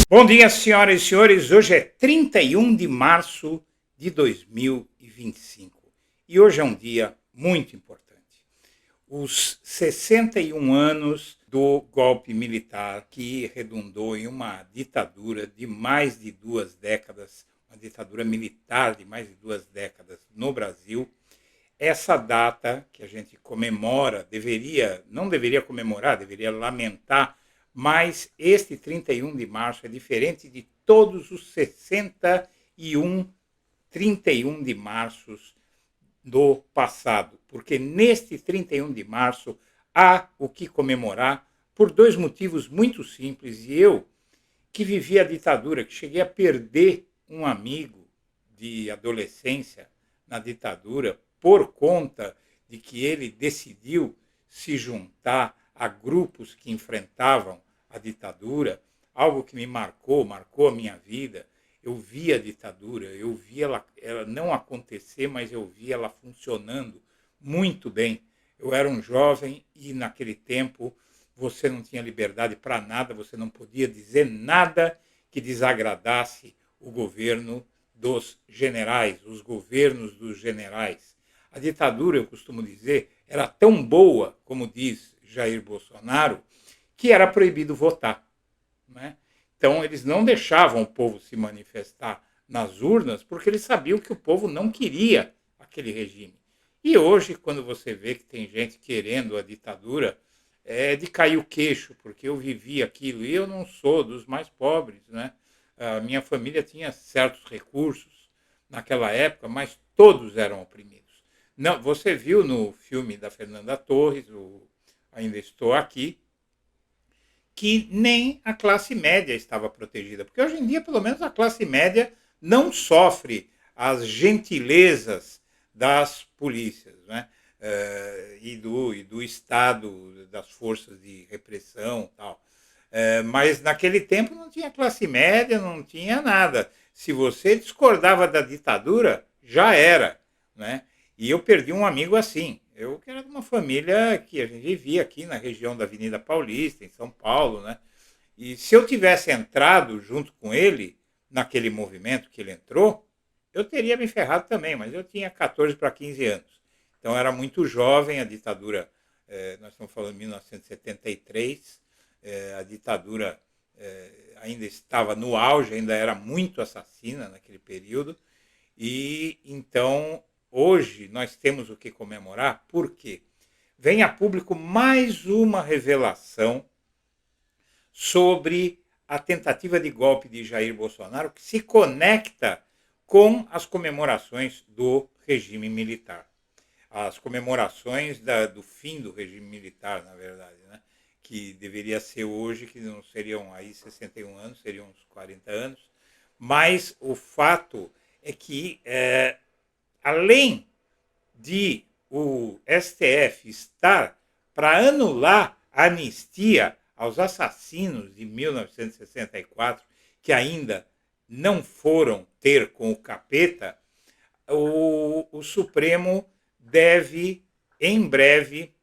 Bom dia, senhoras e senhores. Hoje é 31 de março de 2025 e hoje é um dia muito importante. Os 61 anos do golpe militar que redundou em uma ditadura de mais de 2 décadas, uma ditadura militar de mais de 2 décadas no Brasil. Essa data que a gente comemora, não deveria comemorar, deveria lamentar, mas este 31 de março é diferente de todos os 31 de marços do passado, porque neste 31 de março há o que comemorar por dois motivos muito simples. E eu, que vivi a ditadura, que cheguei a perder um amigo de adolescência na ditadura, por conta de que ele decidiu se juntar a grupos que enfrentavam a ditadura, algo que me marcou a minha vida. Eu vi a ditadura, eu vi ela não acontecer, mas eu vi ela funcionando muito bem. Eu era um jovem e naquele tempo você não tinha liberdade para nada, você não podia dizer nada que desagradasse o governo dos generais, os governos dos generais. A ditadura, eu costumo dizer, era tão boa, como diz Jair Bolsonaro, que era proibido votar, né? Então, eles não deixavam o povo se manifestar nas urnas porque eles sabiam que o povo não queria aquele regime. E hoje, quando você vê que tem gente querendo a ditadura, é de cair o queixo, porque eu vivi aquilo e eu não sou dos mais pobres, né? A minha família tinha certos recursos naquela época, mas todos eram oprimidos. Não, você viu no filme da Fernanda Torres, Ainda Estou Aqui, que nem a classe média estava protegida. Porque hoje em dia, pelo menos, a classe média não sofre as gentilezas das polícias, né? E do Estado, das forças de repressão e tal. Mas naquele tempo não tinha classe média, não tinha nada. Se você discordava da ditadura, já era, né? E eu perdi um amigo assim. Eu que era de uma família que a gente vivia aqui na região da Avenida Paulista, em São Paulo, né? E se eu tivesse entrado junto com ele naquele movimento que ele entrou, eu teria me ferrado também, mas eu tinha 14 para 15 anos. Então era muito jovem, a ditadura, nós estamos falando de 1973, a ditadura ainda estava no auge, ainda era muito assassina naquele período. E então hoje nós temos o que comemorar, porque vem a público mais uma revelação sobre a tentativa de golpe de Jair Bolsonaro, que se conecta com as comemorações do regime militar. As comemorações do fim do regime militar, na verdade, né? Que deveria ser hoje, que não seriam aí 61 anos, seriam uns 40 anos. Mas o fato é que, além de o STF estar para anular a anistia aos assassinos de 1964, que ainda não foram ter com o capeta, o Supremo deve, em breve,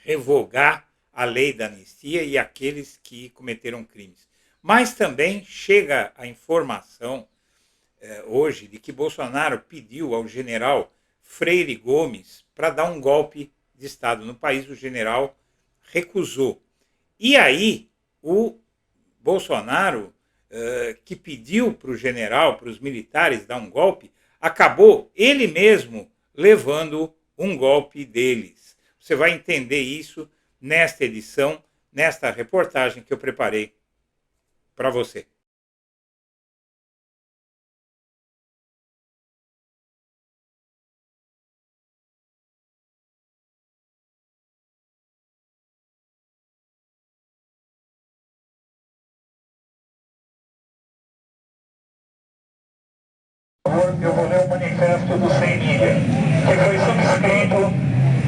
revogar a lei da anistia e aqueles que cometeram crimes. Mas também chega a informação hoje de que Bolsonaro pediu ao general Freire Gomes para dar um golpe de Estado no país. O general recusou. E aí o Bolsonaro, que pediu para o general, para os militares dar um golpe, acabou ele mesmo levando um golpe deles. Você vai entender isso nesta edição, nesta reportagem que eu preparei para você. Eu vou ler o manifesto do Sem Mídia, que foi subscrito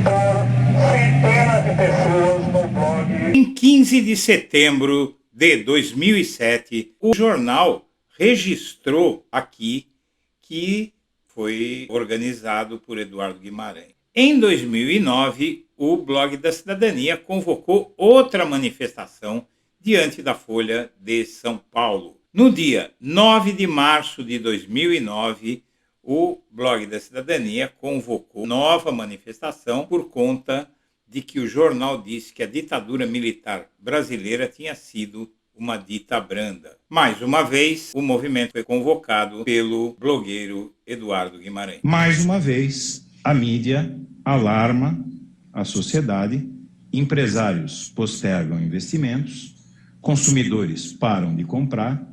por centenas de pessoas no blog. Em 15 de setembro de 2007, o jornal registrou aqui que foi organizado por Eduardo Guimarães. Em 2009, o Blog da Cidadania convocou outra manifestação diante da Folha de São Paulo. No dia 9 de março de 2009, o Blog da Cidadania convocou nova manifestação por conta de que o jornal disse que a ditadura militar brasileira tinha sido uma dita branda. Mais uma vez, o movimento foi convocado pelo blogueiro Eduardo Guimarães. Mais uma vez, a mídia alarma a sociedade, empresários postergam investimentos, consumidores param de comprar,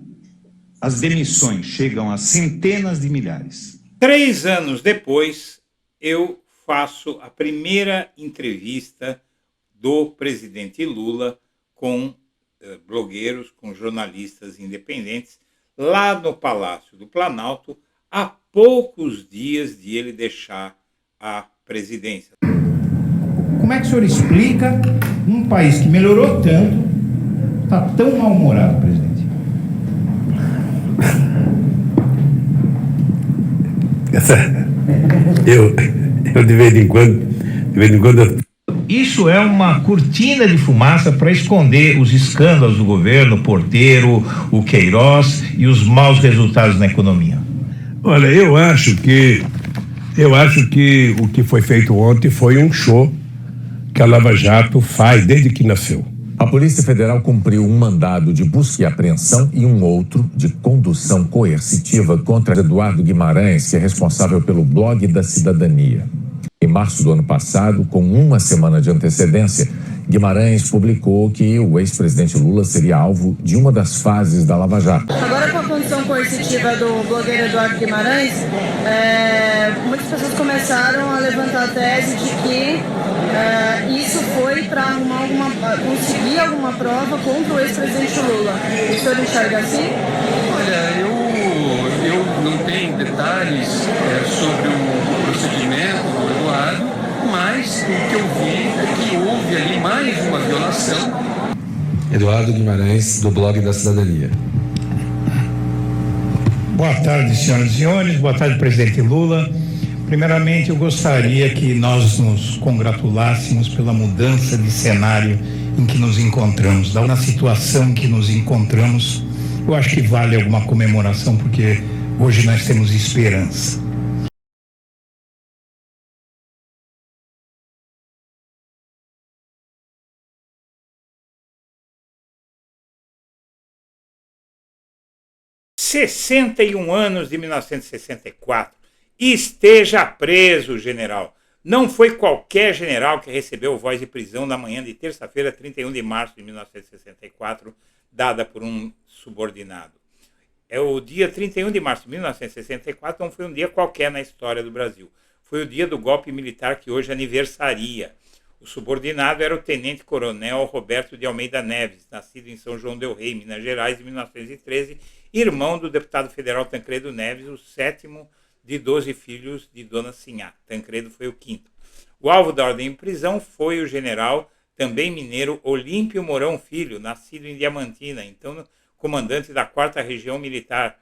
as demissões chegam a centenas de milhares. 3 anos depois, eu faço a primeira entrevista do presidente Lula com blogueiros, com jornalistas independentes, lá no Palácio do Planalto, há poucos dias de ele deixar a presidência. Como é que o senhor explica um país que melhorou tanto, está tão mal-humorado, presidente? Eu de vez em quando Isso é uma cortina de fumaça para esconder os escândalos do governo, o Porteiro, o Queiroz e os maus resultados na economia. Olha, eu acho que o que foi feito ontem foi um show que a Lava Jato faz desde que nasceu. A Polícia Federal cumpriu um mandado de busca e apreensão e um outro de condução coercitiva contra Eduardo Guimarães, que é responsável pelo Blog da Cidadania. Em março do ano passado, com uma semana de antecedência, Guimarães publicou que o ex-presidente Lula seria alvo de uma das fases da Lava Jato. Agora, com a condição coercitiva do blogueiro Eduardo Guimarães, muitas pessoas começaram a levantar a tese de que isso foi para conseguir alguma prova contra o ex-presidente Lula. O senhor enxerga assim? Olha, eu não tenho detalhes sobre o procedimento do Eduardo, mas o que eu vi é que houve ali mais uma violação. Eduardo Guimarães, do Blog da Cidadania. Boa tarde, senhoras e senhores. Boa tarde, presidente Lula. Primeiramente, eu gostaria que nós nos congratulássemos pela mudança de cenário em que nos encontramos. Na situação em que nos encontramos, eu acho que vale alguma comemoração, porque hoje nós temos esperança. ...61 anos de 1964. Esteja preso, general. Não foi qualquer general que recebeu voz de prisão na manhã de terça-feira, 31 de março de 1964, dada por um subordinado. É o dia 31 de março de 1964, não foi um dia qualquer na história do Brasil. Foi o dia do golpe militar que hoje aniversaria. O subordinado era o tenente-coronel Roberto de Almeida Neves, nascido em São João del Rei, Minas Gerais, em 1913, irmão do deputado federal Tancredo Neves, o 7º de 12 filhos de Dona Sinhá. Tancredo foi o 5º. O alvo da ordem de prisão foi o general, também mineiro, Olímpio Mourão Filho, nascido em Diamantina, então comandante da 4ª Região Militar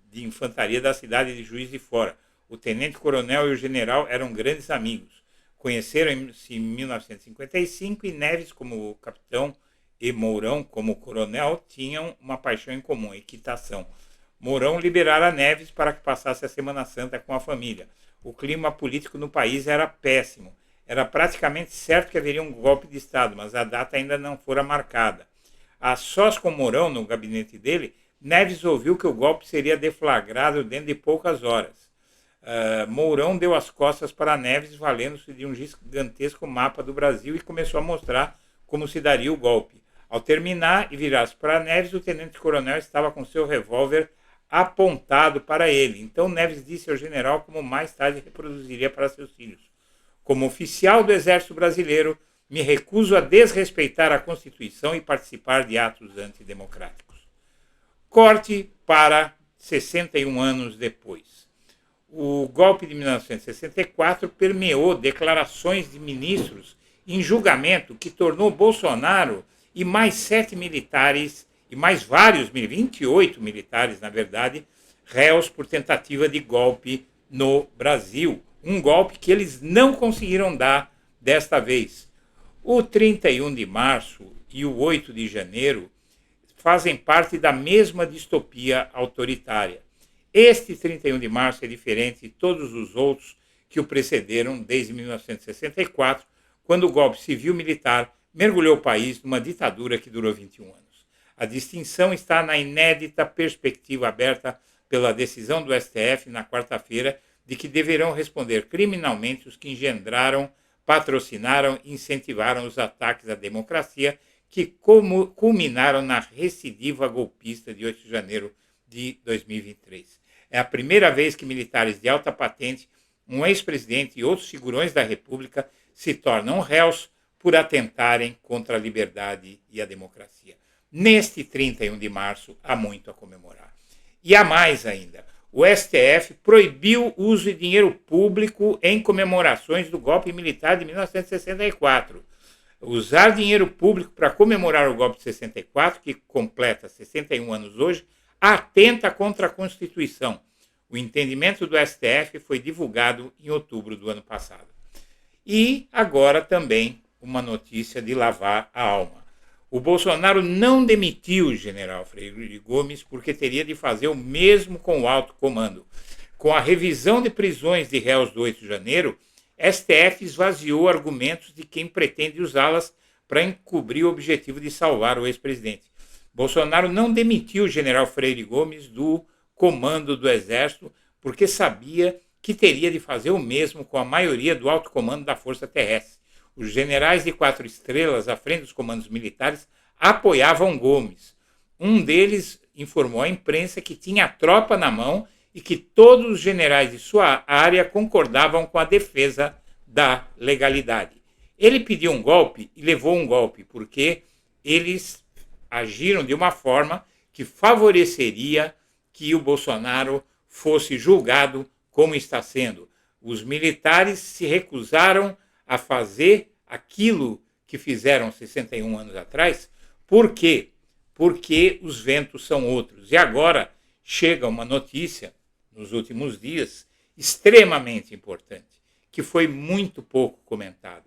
de Infantaria da cidade de Juiz de Fora. O tenente-coronel e o general eram grandes amigos. Conheceram-se em 1955 e Neves, como capitão, e Mourão, como coronel, tinham uma paixão em comum, a equitação. Mourão liberara Neves para que passasse a Semana Santa com a família. O clima político no país era péssimo. Era praticamente certo que haveria um golpe de Estado, mas a data ainda não fora marcada. A sós com Mourão, no gabinete dele, Neves ouviu que o golpe seria deflagrado dentro de poucas horas. Mourão deu as costas para Neves, valendo-se de um gigantesco mapa do Brasil, e começou a mostrar como se daria o golpe. Ao terminar e virar-se para Neves, o tenente-coronel estava com seu revólver apontado para ele. Então Neves disse ao general, como mais tarde reproduziria para seus filhos: como oficial do Exército Brasileiro, me recuso a desrespeitar a Constituição e participar de atos antidemocráticos. Corte para 61 anos depois. O golpe de 1964 permeou declarações de ministros em julgamento que tornou Bolsonaro e mais 7 militares, e mais vários, 28 militares, na verdade, réus por tentativa de golpe no Brasil. Um golpe que eles não conseguiram dar desta vez. O 31 de março e o 8 de janeiro fazem parte da mesma distopia autoritária. Este 31 de março é diferente de todos os outros que o precederam desde 1964, quando o golpe civil-militar mergulhou o país numa ditadura que durou 21 anos. A distinção está na inédita perspectiva aberta pela decisão do STF na quarta-feira de que deverão responder criminalmente os que engendraram, patrocinaram e incentivaram os ataques à democracia que culminaram na recidiva golpista de 8 de janeiro de 2023. É a primeira vez que militares de alta patente, um ex-presidente e outros figurões da República se tornam réus por atentarem contra a liberdade e a democracia. Neste 31 de março, há muito a comemorar. E há mais ainda. O STF proibiu o uso de dinheiro público em comemorações do golpe militar de 1964. Usar dinheiro público para comemorar o golpe de 64, que completa 61 anos hoje, atenta contra a Constituição. O entendimento do STF foi divulgado em outubro do ano passado. E agora também uma notícia de lavar a alma. O Bolsonaro não demitiu o general Freire Gomes porque teria de fazer o mesmo com o alto comando. Com a revisão de prisões de réus do 8 de janeiro, STF esvaziou argumentos de quem pretende usá-las para encobrir o objetivo de salvar o ex-presidente. Bolsonaro não demitiu o general Freire Gomes do comando do Exército porque sabia que teria de fazer o mesmo com a maioria do alto comando da Força Terrestre. Os generais de 4 estrelas à frente dos comandos militares apoiavam Gomes. Um deles informou à imprensa que tinha a tropa na mão e que todos os generais de sua área concordavam com a defesa da legalidade. Ele pediu um golpe e levou um golpe, porque eles agiram de uma forma que favoreceria que o Bolsonaro fosse julgado como está sendo. Os militares se recusaram a fazer aquilo que fizeram 61 anos atrás. Por quê? Porque os ventos são outros. E agora chega uma notícia, nos últimos dias, extremamente importante, que foi muito pouco comentada.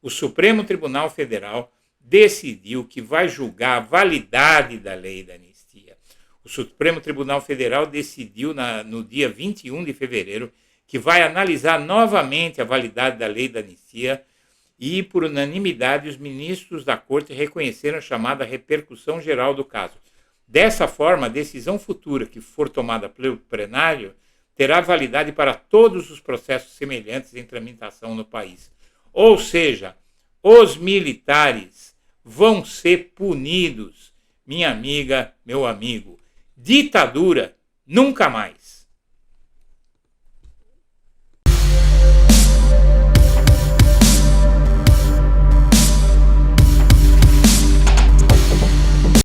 O Supremo Tribunal Federal decidiu que vai julgar a validade da lei da anistia. O Supremo Tribunal Federal decidiu no dia 21 de fevereiro que vai analisar novamente a validade da lei da anistia e, por unanimidade, os ministros da Corte reconheceram a chamada repercussão geral do caso. Dessa forma, a decisão futura que for tomada pelo plenário terá validade para todos os processos semelhantes em tramitação no país. Ou seja, os militares vão ser punidos. Minha amiga, meu amigo, ditadura nunca mais.